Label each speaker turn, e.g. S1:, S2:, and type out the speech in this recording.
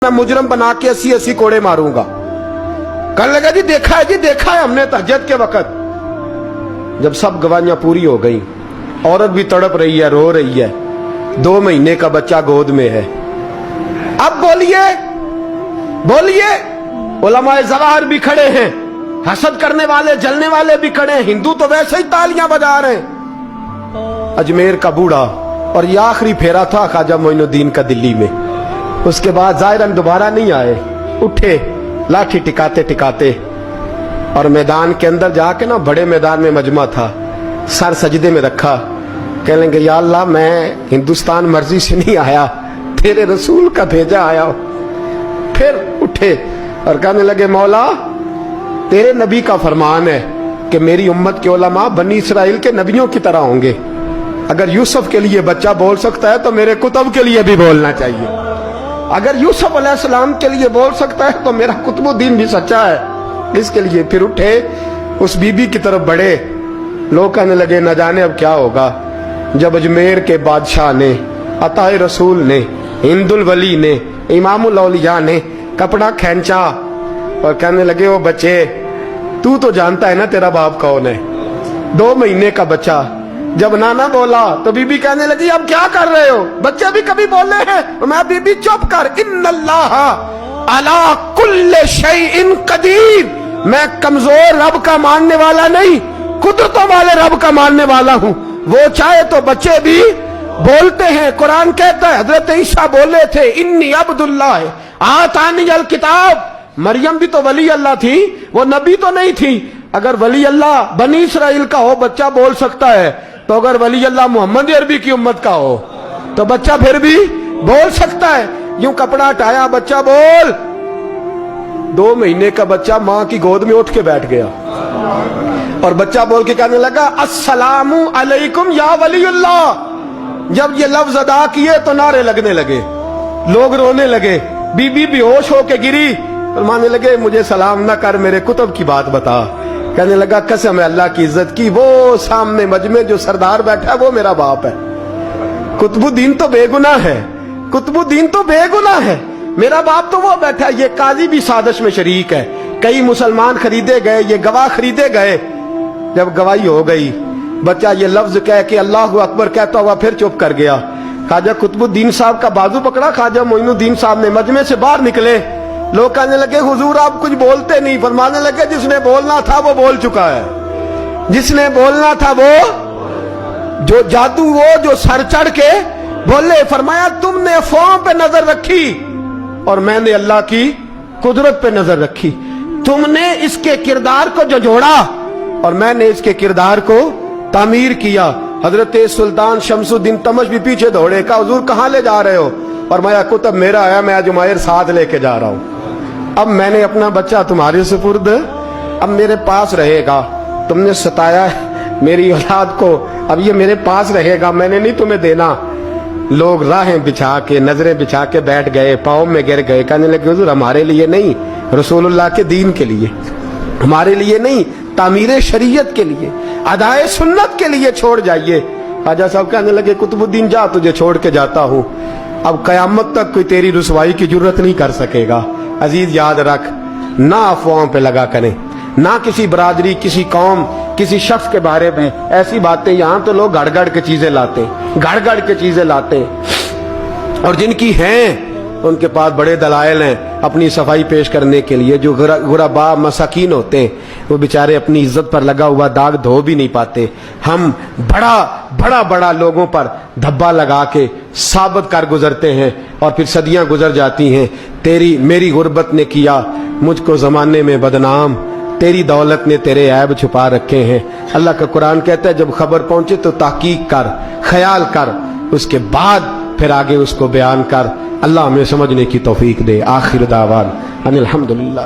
S1: मैं मुजरम बना के 80 कोड़े मारूंगा। कहने लगा जी देखा है हमने तहज्जुद के वक्त। जब सब गवाहियां पूरी हो गई, औरत भी तड़प रही है, रो रही है, 2 महीने का बच्चा गोद में है। अब बोलिए उलमाए ज़वाहिर भी खड़े हैं, हसद करने वाले जलने वाले भी खड़े हैं, हिंदू तो वैसे ही तालियां बजा रहे हैं। अजमेर का बूढ़ा, और ये आखिरी फेरा था ख्वाजा मोइनुद्दीन का दिल्ली में। उसके बाद ज़ाहिरन दोबारा नहीं आए, उठे लाठी टिकाते टिकाते और मैदान के अंदर जाके ना, बड़े मैदान में मजमा था, सर सजदे में रखा। कह लेंगे या अल्लाह मैं हिंदुस्तान मर्जी से नहीं आया, तेरे रसूल का भेजा आया। फिर उठे और कहने लगे मौला तेरे नबी का फरमान है कि मेरी उम्मत के उलमा बनी इसराइल के नबियों की तरह होंगे। अगर यूसुफ के लिए बच्चा बोल सकता है तो मेरे कुतुब के लिए भी बोलना चाहिए। अगर यूसुफ अलैहिस्सलाम के लिए बोल सकता है तो मेरा कुतुबुद्दीन भी सच्चा है। इसके लिए फिर उठे, उस बीबी की तरफ बढ़े। लोग कहने लगे न जाने अब क्या होगा। जब अजमेर के बादशाह ने, अताए रसूल ने, हिंदुल वली ने, इमामुल औलिया ने कपड़ा खींचा और कहने लगे ओ बच्चे तू तो जानता है ना तेरा बाप कौन है। 2 महीने का बच्चा। जब नाना बोला तो बीबी कहने लगी अब क्या कर रहे हो, बच्चे भी कभी बोल रहे हैं। मैं बीबी चुप कर, इन्नल्लाह अला कुल्ले शैइन कदीर, मैं कमजोर रब का मानने वाला नहीं, कुदरतों वाले रब का मानने वाला हूं। वो चाहे तो बच्चे भी बोलते हैं। कुरान कहता है हजरत ईसा बोले थे इन्नी अब्दुल्लाह आतानी अल किताब। मरियम भी तो वली अल्लाह थी, वो नबी तो नहीं थी। अगर वली अल्लाह बनी इसराइल का हो बच्चा बोल सकता है, तो अगर वली अल्लाह मोहम्मद अरबी की उम्मत का हो तो बच्चा फिर भी बोल सकता है। यूं कपड़ा हटाया, बच्चा बोल। 2 महीने का बच्चा मां की गोद में उठ के बैठ गया और बच्चा बोल के कहने लगा अस्सलामु अलैकुम या वलीउल्लाह। जब ये लफ्ज अदा किए तो नारे लगने लगे, लोग रोने लगे, बीबी बेहोश होके गिरी और मानने लगे मुझे सलाम ना कर, मेरे कुतुब की बात बता। कहने लगा कसम है अल्लाह की इज्जत की, वो सामने मजमे जो सरदार बैठा है वो मेरा बाप है। कुतुबुद्दीन तो बेगुनाह है, कुतुबुद्दीन तो बेगुनाह है, मेरा बाप तो वो बैठा है। ये काजी भी साजिश में शरीक है। कई मुसलमान खरीदे गए, ये गवाह खरीदे गए। जब गवाही हो गई, बच्चा ये लफ्ज कह के अल्लाहु अकबर कहता हुआ फिर चुप कर गया। ख्वाजा कुतुबुद्दीन साहब का बाजू पकड़ा, ख्वाजा मोइनुद्दीन साहब ने मजमे से बाहर निकले। लोग कहने लगे हुजूर आप कुछ बोलते नहीं। फरमाने लगे जिसने बोलना था वो बोल चुका है, जिसने बोलना था वो, जो जादू वो जो सर चढ़ के बोले। फरमाया तुमने अफवाहों पे नजर रखी और मैंने अल्लाह की कुदरत पे नजर रखी। तुमने इसके किरदार को जोड़ा और मैंने इसके किरदार को तामीर किया। हजरत सुल्तान शमसुद्दीन तमश भी पीछे दौड़े, कहा हुजूर कहां ले जा रहे हो। फरमाया कुतुब मेरा है, मैं आज उमैर साथ लेके जा रहा हूं। अब मैंने अपना बच्चा तुम्हारे सुपुर्द, अब मेरे पास रहेगा। तुमने सताया है मेरी औलाद को, अब ये मेरे पास रहेगा, मैंने नहीं तुम्हें देना। लोग राहें बिछा के, नजरें बिछा के बैठ गए, पाँव में गिर गए। कहने लगे हुजूर हमारे लिए नहीं, रसूलुल्लाह के दीन के लिए, हमारे लिए नहीं, तामीर शरीयत के लिए, अदाए सुन्नत के लिए छोड़ जाइए। ख्वाजा साहब कहने लगे कुतुबुद्दीन जा, तुझे छोड़ के जाता हूं, अब कयामत तक कोई तेरी रुसवाई की जरूरत नहीं कर सकेगा। अजीज याद रख, ना अफवाहों पे लगा करें, ना किसी बरादरी, किसी कौम, किसी शख्स के बारे में ऐसी बातें। यहां तो लोग गड़ के चीजें लाते, गड़ के चीजें लाते, और जिनकी हैं उनके पास बड़े दलाइल हैं अपनी सफाई पेश करने के लिए। जो गुरबा मसाकीन होते हैं वो बेचारे अपनी इज्जत पर लगा हुआ दाग धो भी नहीं पाते। हम बड़ा लोगों पर धब्बा लगा के साबित कर गुजरते हैं और फिर सदियां गुजर जाती हैं। तेरी मेरी गुर्बत ने किया मुझको जमाने में बदनाम, तेरी दौलत ने तेरे ऐब छुपा रखे हैं। अल्लाह का कुरान कहता है जब खबर पहुंचे तो ताकीक कर, ख्याल कर, उसके बाद फिर आगे उसको बयान कर। अल्लाह हमें समझने की तौफीक दे। आखिर दावान अनिल हम्दुलिल्लाह।